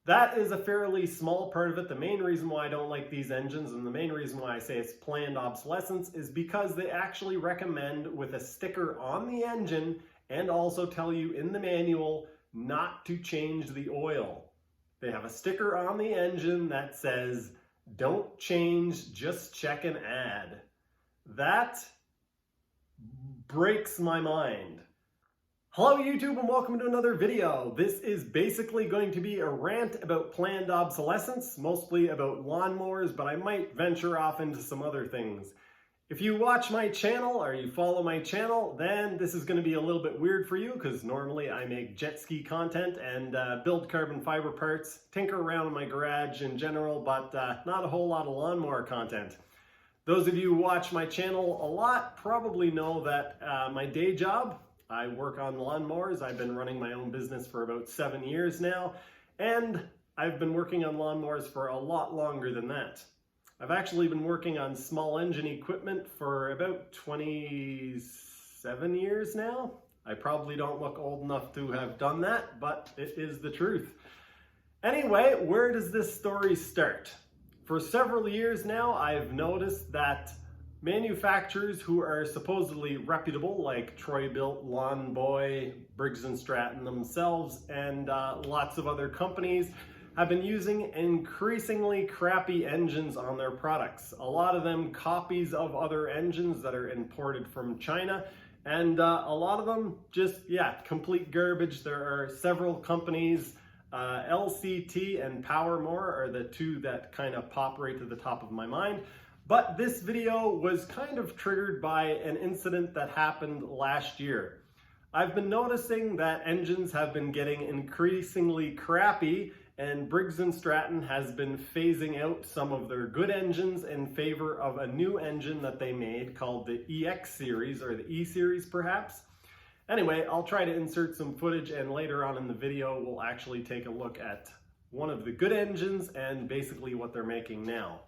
That is a fairly small part of it. The main reason why I don't like these engines, and the main reason why I say it's planned obsolescence, is because they actually recommend with a sticker on the engine and also tell you in the manual not to change the oil. They have a sticker on the engine that says, don't change, just check and add. That breaks my mind. Hello YouTube and welcome to another video. This is basically going to be a rant about planned obsolescence, mostly about lawnmowers, but I might venture off into some other things. If you watch my channel or you follow my channel, then this is going to be a little bit weird for you because normally I make jet ski content and build carbon fiber parts, tinker around in my garage in general, but not a whole lot of lawnmower content. Those of you who watch my channel a lot probably know that my day job, I work on lawnmowers. I've been running my own business for about 7 years now, and I've been working on lawnmowers for a lot longer than that. I've actually been working on small engine equipment for about 27 years now. I probably don't look old enough to have done that, but it is the truth. Anyway, where does this story start? For several years now, I've noticed that manufacturers who are supposedly reputable, like Troy-Bilt, Lawn Boy, Briggs Stratton themselves, and lots of other companies, have been using increasingly crappy engines on their products. A lot of them copies of other engines that are imported from China, and a lot of them just, complete garbage. There are several companies, LCT and Powermore are the two that kind of pop right to the top of my mind. But this video was kind of triggered by an incident that happened last year. I've been noticing that engines have been getting increasingly crappy, and Briggs Stratton has been phasing out some of their good engines in favor of a new engine that they made called the EX series, or the E series perhaps. Anyway, I'll try to insert some footage, and later on in the video we'll actually take a look at one of the good engines and basically what they're making now.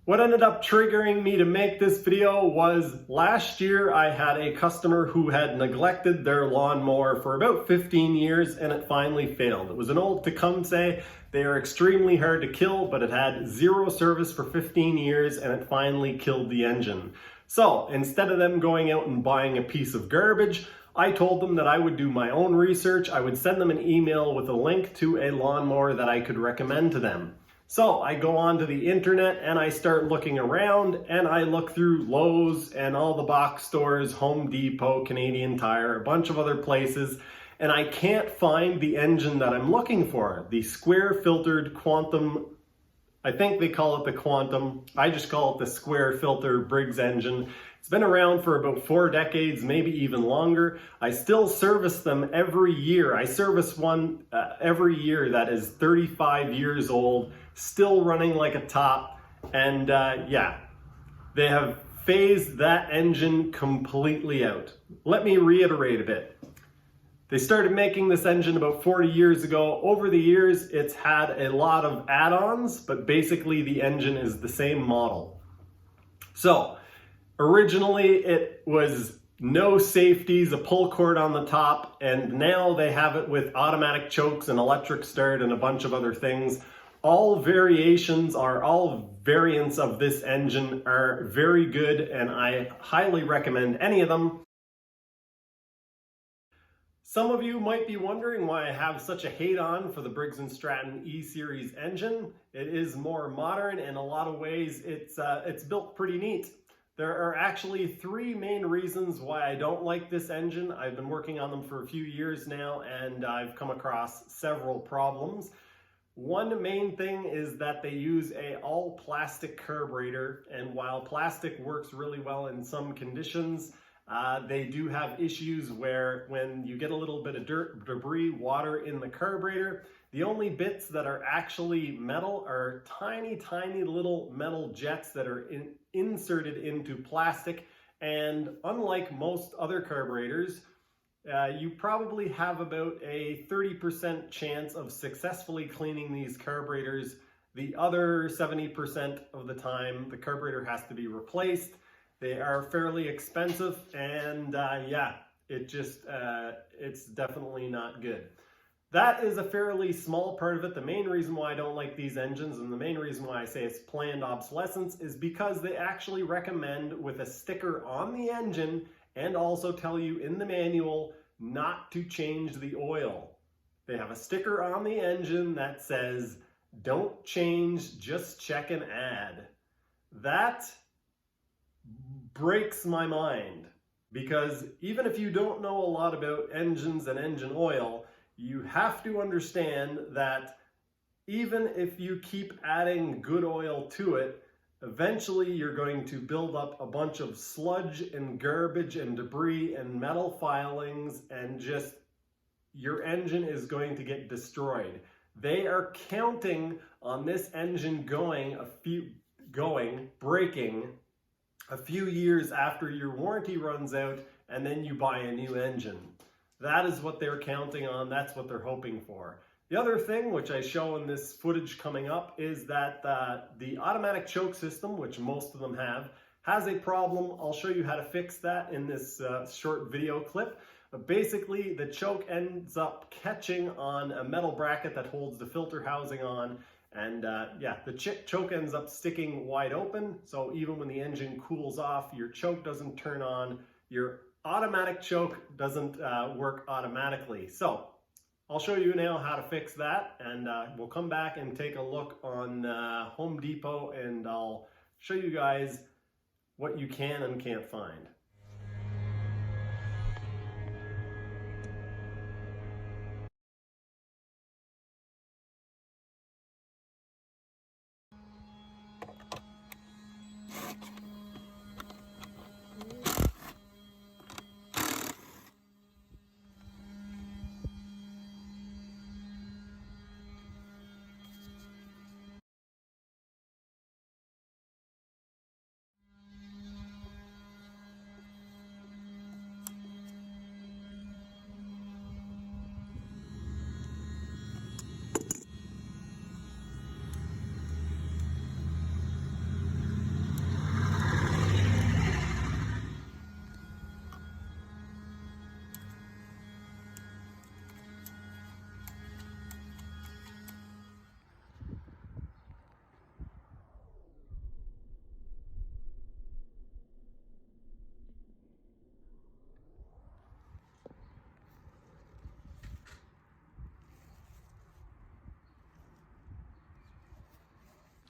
What ended up triggering me to make this video was last year I had a customer who had neglected their lawnmower for about 15 years and it finally failed. It was an old Tecumseh. They are extremely hard to kill, but it had zero service for 15 years and it finally killed the engine. So instead of them going out and buying a piece of garbage, I told them that I would do my own research. I would send them an email with a link to a lawnmower that I could recommend to them. So I go onto the internet and I start looking around and I look through Lowe's and all the box stores, Home Depot, Canadian Tire, a bunch of other places, and I can't find the engine that I'm looking for, the square filtered Quantum. I think they call it the Quantum. I just call it the square filter Briggs engine. It's been around for about 4 decades, maybe even longer. I still service them every year. I service one every year that is 35 years old, still running like a top. And they have phased that engine completely out. Let me reiterate a bit. They started making this engine about 40 years ago. Over the years, it's had a lot of add-ons, but basically the engine is the same model. So, originally it was no safeties, a pull cord on the top, and now they have it with automatic chokes and electric start and a bunch of other things. All variants of this engine are very good, and I highly recommend any of them. Some of you might be wondering why I have such a hate on for the Briggs Stratton E-Series engine. It is more modern, in a lot of ways it's built pretty neat. There are actually 3 main reasons why I don't like this engine. I've been working on them for a few years now and I've come across several problems. One main thing is that they use a all plastic carburetor, and while plastic works really well in some conditions, they do have issues where when you get a little bit of dirt, debris, water in the carburetor, the only bits that are actually metal are tiny, tiny little metal jets that are inserted into plastic. And unlike most other carburetors, you probably have about a 30% chance of successfully cleaning these carburetors. The other 70% of the time, the carburetor has to be replaced. They are fairly expensive, and it's definitely not good. That is a fairly small part of it. The main reason why I don't like these engines, and the main reason why I say it's planned obsolescence, is because they actually recommend with a sticker on the engine and also tell you in the manual not to change the oil. They have a sticker on the engine that says, don't change, just check and add. That breaks my mind, because even if you don't know a lot about engines and engine oil, you have to understand that even if you keep adding good oil to it, eventually you're going to build up a bunch of sludge and garbage and debris and metal filings, and just your engine is going to get destroyed. They are counting on this engine breaking a few years after your warranty runs out, and then you buy a new engine. That is what they're counting on. That's what they're hoping for. The other thing, which I show in this footage coming up, is that the automatic choke system, which most of them have, has a problem. I'll show you how to fix that in this short video clip. But basically, the choke ends up catching on a metal bracket that holds the filter housing on, and yeah, the choke ends up sticking wide open. So even when the engine cools off, your choke doesn't turn on. Your automatic choke doesn't work automatically. So I'll show you now how to fix that, and we'll come back and take a look on Home Depot, and I'll show you guys what you can and can't find.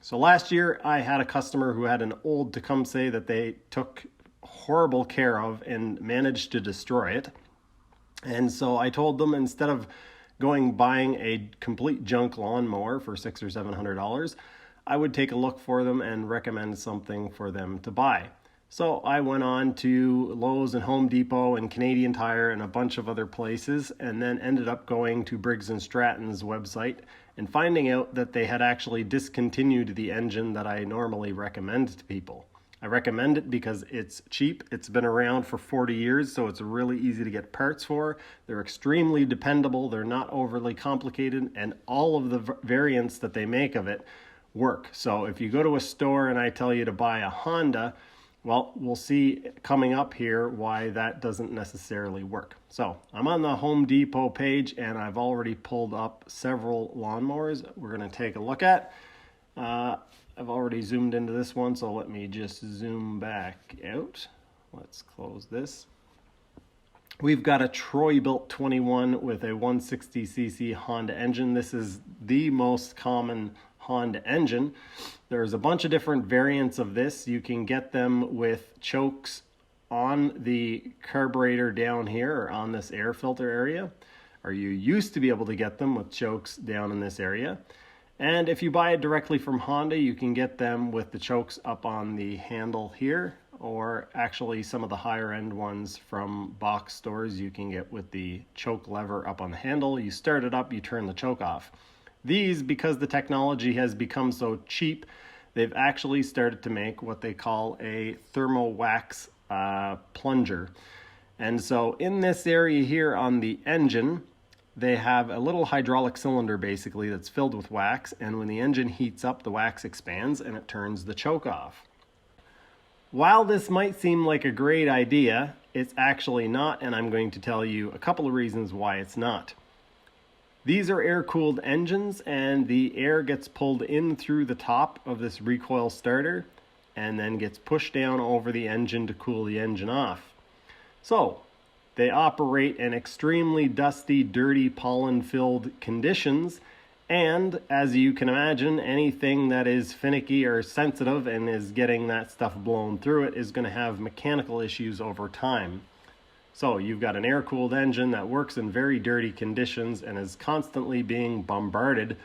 So last year I had a customer who had an old Tecumseh that they took horrible care of and managed to destroy it. And so I told them, instead of buying a complete junk lawnmower for $600 or $700, I would take a look for them and recommend something for them to buy. So I went on to Lowe's and Home Depot and Canadian Tire and a bunch of other places, and then ended up going to Briggs Stratton's website and finding out that they had actually discontinued the engine that I normally recommend to people. I recommend it because it's cheap. It's been around for 40 years, so it's really easy to get parts for. They're extremely dependable. They're not overly complicated, and all of the variants that they make of it work. So if you go to a store and I tell you to buy a Honda, well, we'll see coming up here why that doesn't necessarily work. So I'm on the Home Depot page, and I've already pulled up several lawnmowers we're going to take a look at. I've already zoomed into this one, so let me just zoom back out. Let's close this. We've got a Troy-built 21 with a 160cc Honda engine. This is the most common Honda engine. There's a bunch of different variants of this. You can get them with chokes on the carburetor down here, or on this air filter area, or you used to be able to get them with chokes down in this area. And if you buy it directly from Honda, you can get them with the chokes up on the handle here, or actually some of the higher end ones from box stores you can get with the choke lever up on the handle. You start it up, you turn the choke off. These, because the technology has become so cheap, they've actually started to make what they call a thermal wax plunger. And so in this area here on the engine, they have a little hydraulic cylinder basically that's filled with wax, and when the engine heats up, the wax expands and it turns the choke off. While this might seem like a great idea, it's actually not, and I'm going to tell you a couple of reasons why it's not. These are air-cooled engines, and the air gets pulled in through the top of this recoil starter and then gets pushed down over the engine to cool the engine off. So they operate in extremely dusty, dirty, pollen-filled conditions, and as you can imagine, anything that is finicky or sensitive and is getting that stuff blown through it is going to have mechanical issues over time. So you've got an air-cooled engine that works in very dirty conditions and is constantly being bombarded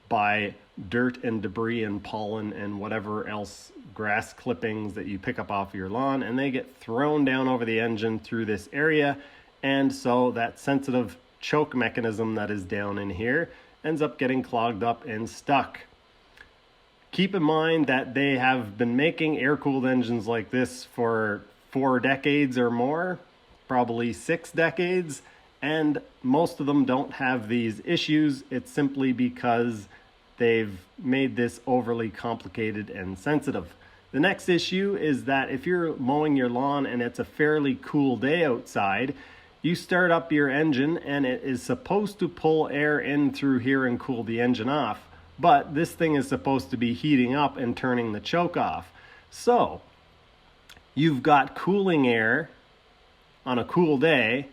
by dirt and debris and pollen and whatever else, grass clippings that you pick up off your lawn, and they get thrown down over the engine through this area, and so that sensitive choke mechanism that is down in here ends up getting clogged up and stuck. Keep in mind that they have been making air-cooled engines like this for 4 decades or more, probably 6 decades, and most of them don't have these issues. It's simply because they've made this overly complicated and sensitive. The next issue is that if you're mowing your lawn and it's a fairly cool day outside, you start up your engine and it is supposed to pull air in through here and cool the engine off, but this thing is supposed to be heating up and turning the choke off. So you've got cooling air on a cool day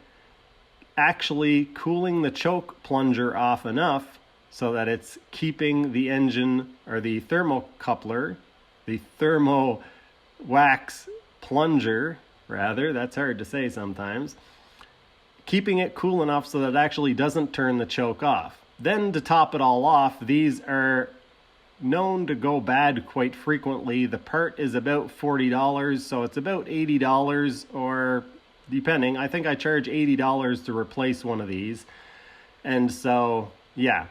actually cooling the choke plunger off enough so that it's keeping the engine, or the thermocoupler, the thermo wax plunger rather, that's hard to say sometimes, keeping it cool enough so that it actually doesn't turn the choke off. Then to top it all off, these are known to go bad quite frequently. The part is about $40, so it's about $80, or depending, I think I charge $80 to replace one of these. And so, yeah,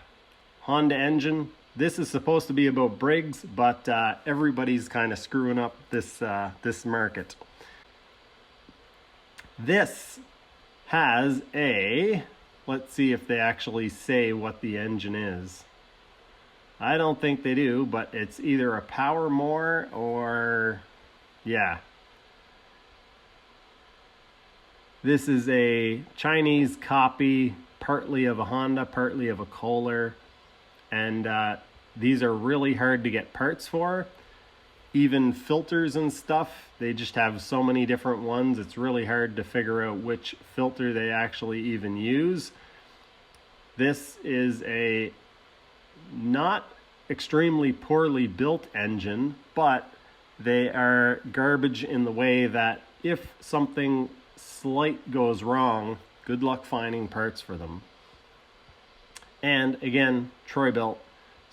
Honda engine. This is supposed to be about Briggs, but everybody's kind of screwing up this market. This has a, let's see if they actually say what the engine is. I don't think they do, but it's either a power mower or, yeah. This is a Chinese copy, partly of a Honda, partly of a Kohler, and these are really hard to get parts for. Even filters and stuff, they just have so many different ones, it's really hard to figure out which filter they actually even use. This is a not extremely poorly built engine, but they are garbage in the way that if something slight goes wrong, good luck finding parts for them. And again, Troy-Bilt,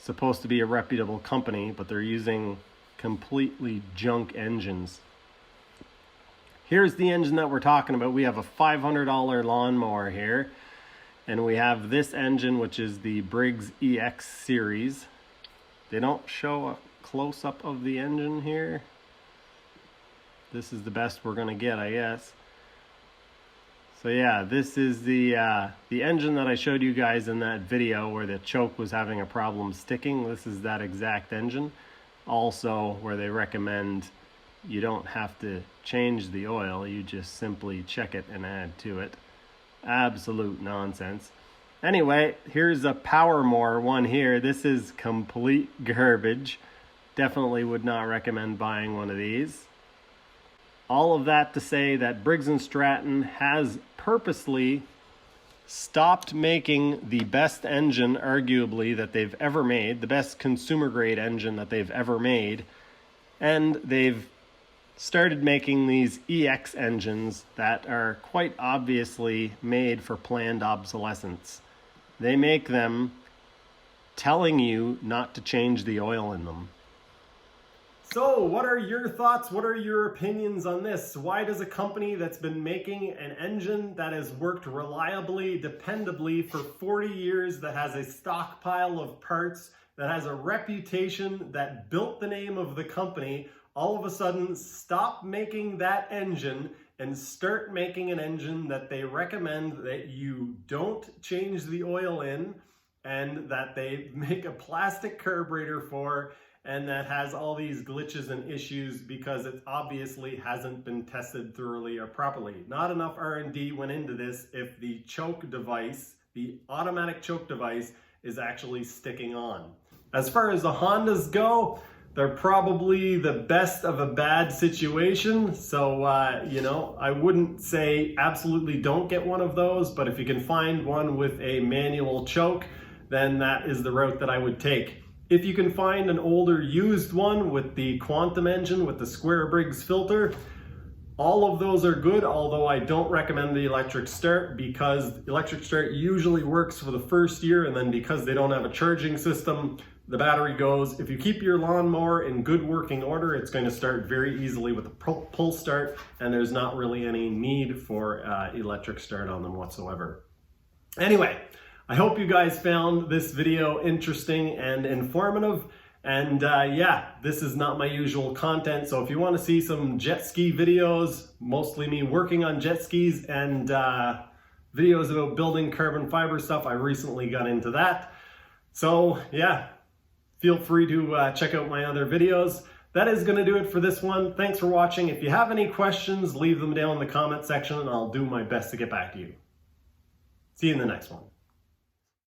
supposed to be a reputable company, but they're using completely junk engines. Here's the engine that we're talking about. We have a $500 lawnmower here, and we have this engine, which is the Briggs EX series. They don't show a close-up of the engine here. This is the best we're gonna get, I guess. So yeah, this is the engine that I showed you guys in that video where the choke was having a problem sticking. This is that exact engine. Also, where they recommend you don't have to change the oil, you just simply check it and add to it. Absolute nonsense. Anyway, here's a power mower one here. This is complete garbage. Definitely would not recommend buying one of these. All of that to say that Briggs Stratton has purposely stopped making the best engine, arguably, that they've ever made, the best consumer grade engine that they've ever made, and they've started making these EX engines that are quite obviously made for planned obsolescence. They make them telling you not to change the oil in them. So what are your thoughts? What are your opinions on this? Why does a company that's been making an engine that has worked reliably, dependably for 40 years, that has a stockpile of parts, that has a reputation, that built the name of the company, all of a sudden stop making that engine and start making an engine that they recommend that you don't change the oil in, and that they make a plastic carburetor for, and that has all these glitches and issues because it obviously hasn't been tested thoroughly or properly. Not enough R&D went into this if the choke device, the automatic choke device is actually sticking on. As far as the Hondas go, they're probably the best of a bad situation. So, you know, I wouldn't say absolutely don't get one of those, but if you can find one with a manual choke, then that is the route that I would take. If you can find an older used one with the Quantum engine with the square Briggs filter, all of those are good, although I don't recommend the electric start because electric start usually works for the first year, and then because they don't have a charging system, the battery goes. If you keep your lawnmower in good working order, it's going to start very easily with a pull start, and there's not really any need for electric start on them whatsoever. Anyway, I hope you guys found this video interesting and informative. And yeah, this is not my usual content, so if you want to see some jet ski videos, mostly me working on jet skis, and videos about building carbon fiber stuff, I recently got into that. So yeah, feel free to check out my other videos. That is going to do it for this one. Thanks for watching. If you have any questions, leave them down in the comment section and I'll do my best to get back to you. See you in the next one.